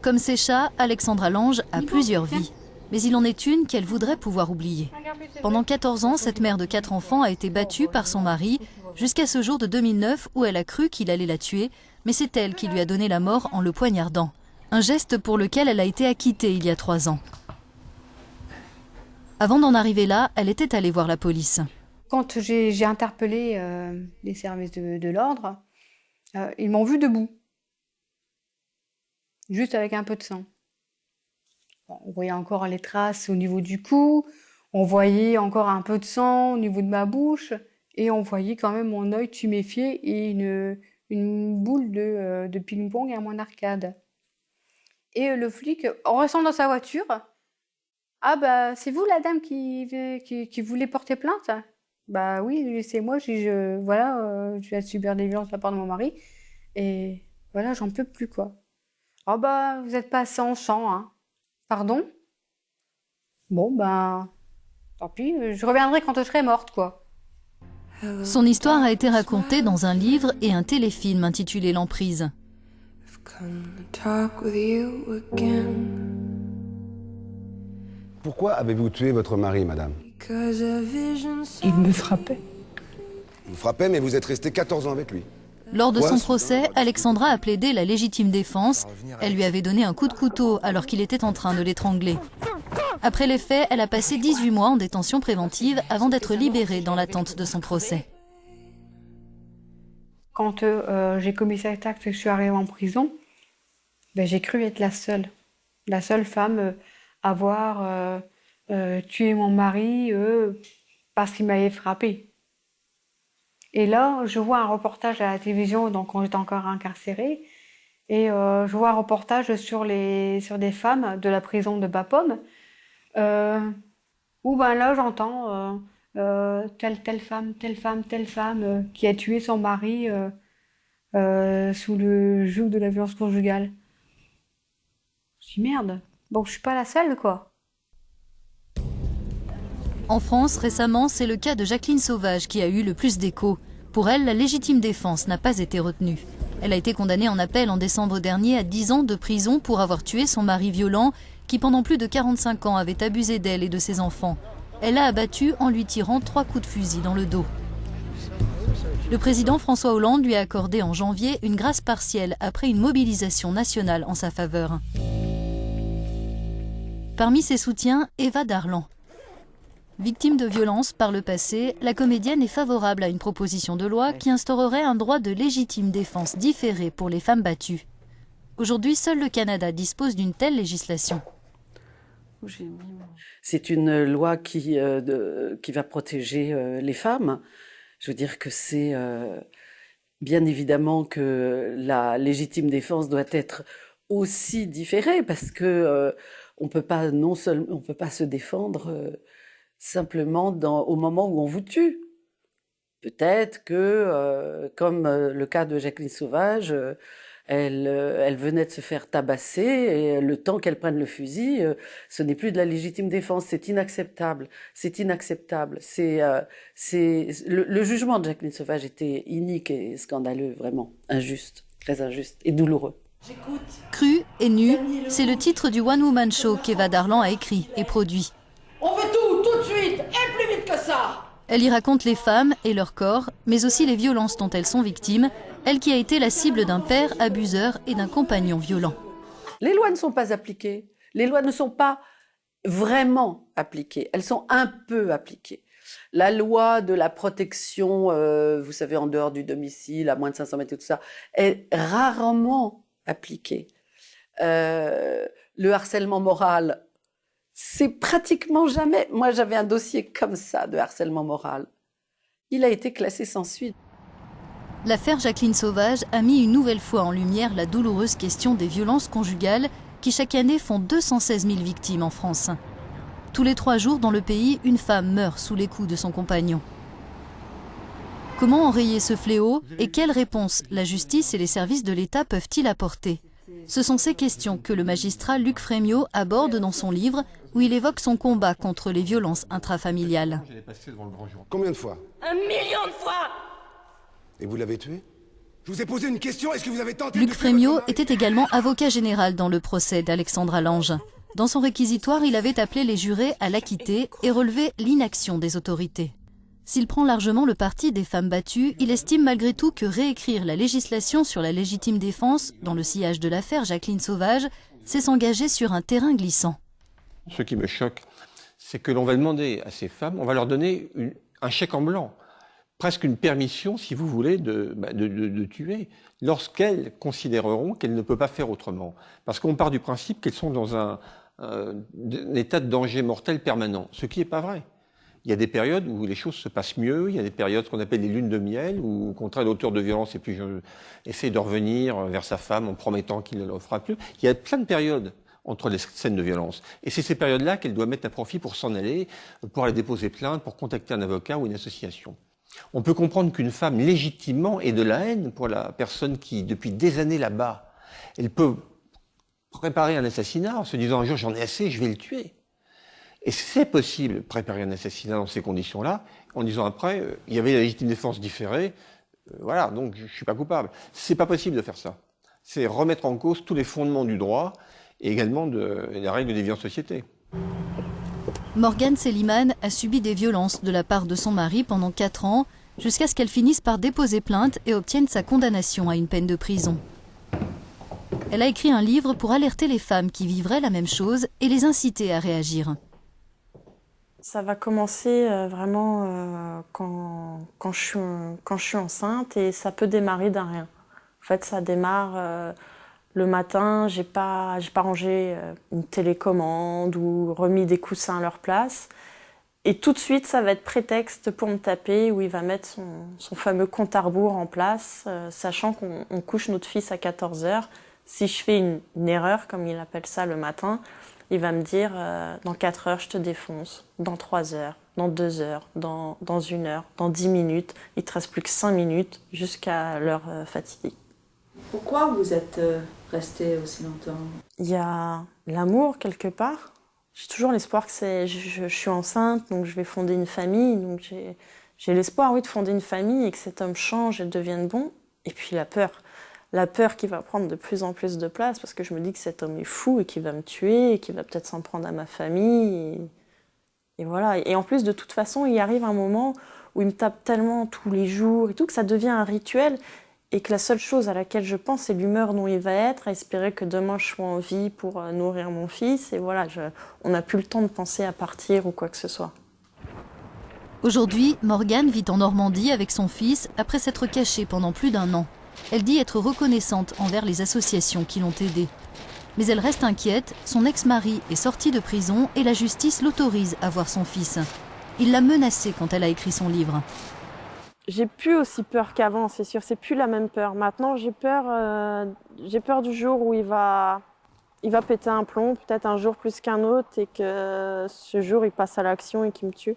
Comme ses chats, Alexandra Lange a plusieurs vies. Mais il en est une qu'elle voudrait pouvoir oublier. Pendant 14 ans, cette mère de 4 enfants a été battue par son mari, jusqu'à ce jour de 2009 où elle a cru qu'il allait la tuer, mais c'est elle qui lui a donné la mort en le poignardant. Un geste pour lequel elle a été acquittée il y a 3 ans. Avant d'en arriver là, elle était allée voir la police. Quand j'ai interpellé les services de l'ordre, ils m'ont vu debout, juste avec un peu de sang. On voyait encore les traces au niveau du cou, on voyait encore un peu de sang au niveau de ma bouche, et on voyait quand même mon œil tuméfié et une boule de ping-pong à mon arcade. Et le flic, en restant dans sa voiture, « Ah bah c'est vous la dame qui voulait porter plainte ?» Bah oui, c'est moi, voilà, je viens de subir des violences de la part de mon mari, et voilà, j'en peux plus quoi. « Ah bah vous êtes pas assez en sang, hein. » Pardon? Bon, ben, tant pis, je reviendrai quand je serai morte, quoi. Son histoire a été racontée dans un livre et un téléfilm intitulé L'Emprise. Pourquoi avez-vous tué votre mari, madame? Il me frappait. Vous frappez, mais vous êtes resté 14 ans avec lui. Lors de son procès, Alexandra a plaidé la légitime défense. Elle lui avait donné un coup de couteau alors qu'il était en train de l'étrangler. Après les faits, elle a passé 18 mois en détention préventive avant d'être libérée dans l'attente de son procès. Quand j'ai commis cet acte et que je suis arrivée en prison, ben, j'ai cru être la seule femme à avoir tué mon mari parce qu'il m'avait frappée. Et là, je vois un reportage à la télévision, donc quand j'étais encore incarcérée, et je vois un reportage sur des femmes de la prison de Bapaume, où ben là j'entends telle femme qui a tué son mari sous le joug de la violence conjugale. Je dis merde, donc je suis pas la seule quoi. En France, récemment, c'est le cas de Jacqueline Sauvage qui a eu le plus d'écho. Pour elle, la légitime défense n'a pas été retenue. Elle a été condamnée en appel en décembre dernier à 10 ans de prison pour avoir tué son mari violent qui pendant plus de 45 ans avait abusé d'elle et de ses enfants. Elle l'a abattu en lui tirant 3 coups de fusil dans le dos. Le président François Hollande lui a accordé en janvier une grâce partielle après une mobilisation nationale en sa faveur. Parmi ses soutiens, Eva Darlan. Victime de violences par le passé, la comédienne est favorable à une proposition de loi qui instaurerait un droit de légitime défense différé pour les femmes battues. Aujourd'hui, seul le Canada dispose d'une telle législation. C'est une loi qui va protéger les femmes. Je veux dire que c'est bien évidemment que la légitime défense doit être aussi différée parce que on peut pas se défendre simplement au moment où on vous tue. Peut-être que, comme le cas de Jacqueline Sauvage, elle venait de se faire tabasser et le temps qu'elle prenne le fusil, ce n'est plus de la légitime défense. C'est inacceptable. C'est inacceptable. Le jugement de Jacqueline Sauvage était inique et scandaleux, vraiment injuste, très injuste et douloureux. Crue et nue, c'est le titre du One Woman Show qu'Eva Darlan a écrit et produit. On veut tout de suite, et plus vite que ça. Elle y raconte les femmes et leur corps, mais aussi les violences dont elles sont victimes, elle qui a été la cible d'un père abuseur et d'un compagnon violent. Les lois ne sont pas appliquées. Les lois ne sont pas vraiment appliquées. Elles sont un peu appliquées. La loi de la protection, vous savez, en dehors du domicile, à moins de 500 mètres et tout ça, est rarement appliquée. Le harcèlement moral, c'est pratiquement jamais. Moi, j'avais un dossier comme ça de harcèlement moral. Il a été classé sans suite. L'affaire Jacqueline Sauvage a mis une nouvelle fois en lumière la douloureuse question des violences conjugales qui chaque année font 216 000 victimes en France. Tous les 3 jours dans le pays, une femme meurt sous les coups de son compagnon. Comment enrayer ce fléau et quelles réponses la justice et les services de l'État peuvent-ils apporter? Ce sont ces questions que le magistrat Luc Frémiot aborde dans son livre où il évoque son combat contre les violences intrafamiliales. Combien de fois? 1 million de fois. Et vous l'avez tué? Je vous ai posé une question, est-ce que vous avez tenté Luc de tuer Frémiot votre mari? était également avocat général dans le procès d'Alexandra Lange. Dans son réquisitoire, il avait appelé les jurés à l'acquitter et relevé l'inaction des autorités. S'il prend largement le parti des femmes battues, il estime malgré tout que réécrire la législation sur la légitime défense, dans le sillage de l'affaire Jacqueline Sauvage, c'est s'engager sur un terrain glissant. Ce qui me choque, c'est que l'on va demander à ces femmes, on va leur donner un chèque en blanc, presque une permission, si vous voulez, de tuer, lorsqu'elles considéreront qu'elles ne peuvent pas faire autrement. Parce qu'on part du principe qu'elles sont dans un état de danger mortel permanent, ce qui n'est pas vrai. Il y a des périodes où les choses se passent mieux, il y a des périodes qu'on appelle les lunes de miel, où au contraire l'auteur de violence essaie de revenir vers sa femme en promettant qu'il ne le fera plus. Il y a plein de périodes entre les scènes de violence. Et c'est ces périodes-là qu'elle doit mettre à profit pour s'en aller, pour aller déposer plainte, pour contacter un avocat ou une association. On peut comprendre qu'une femme, légitimement, ait de la haine pour la personne qui, depuis des années, la bat. Elle peut préparer un assassinat en se disant un jour j'en ai assez, je vais le tuer. Et c'est possible préparer un assassinat dans ces conditions-là, en disant après, il y avait la légitime défense différée, voilà, donc je suis pas coupable. C'est pas possible de faire ça. C'est remettre en cause tous les fondements du droit et également la règle des vies en société. Morgane Célimane a subi des violences de la part de son mari pendant 4 ans, jusqu'à ce qu'elle finisse par déposer plainte et obtienne sa condamnation à une peine de prison. Elle a écrit un livre pour alerter les femmes qui vivraient la même chose et les inciter à réagir. Ça va commencer vraiment quand je suis enceinte et ça peut démarrer d'un rien. En fait, ça démarre le matin, j'ai pas rangé une télécommande ou remis des coussins à leur place. Et tout de suite, ça va être prétexte pour me taper, où il va mettre son fameux compte à rebours en place, sachant qu'on couche notre fils à 14h. Si je fais une erreur, comme il appelle ça le matin, il va me dire dans 4 heures, je te défonce, dans 3 heures, dans 2 heures, dans 1 heure, dans 10 minutes. Il ne te reste plus que 5 minutes jusqu'à l'heure fatidique. Pourquoi vous êtes resté aussi longtemps? Il y a l'amour quelque part. J'ai toujours l'espoir que je suis enceinte, donc je vais fonder une famille. Donc j'ai l'espoir, oui, de fonder une famille et que cet homme change et devienne bon. Et puis la peur. La peur qui va prendre de plus en plus de place parce que je me dis que cet homme est fou et qu'il va me tuer et qu'il va peut-être s'en prendre à ma famille. Et voilà. Et en plus, de toute façon, il arrive un moment où il me tape tellement tous les jours et tout que ça devient un rituel et que la seule chose à laquelle je pense, c'est l'humeur dont il va être, à espérer que demain je sois en vie pour nourrir mon fils. Et voilà, on n'a plus le temps de penser à partir ou quoi que ce soit. Aujourd'hui, Morgane vit en Normandie avec son fils après s'être cachée pendant plus d'1 an. Elle dit être reconnaissante envers les associations qui l'ont aidée. Mais elle reste inquiète, son ex-mari est sorti de prison et la justice l'autorise à voir son fils. Il l'a menacée quand elle a écrit son livre. J'ai plus aussi peur qu'avant, c'est sûr, c'est plus la même peur. Maintenant, j'ai peur du jour où il va péter un plomb, peut-être un jour plus qu'un autre, et que ce jour, il passe à l'action et qu'il me tue.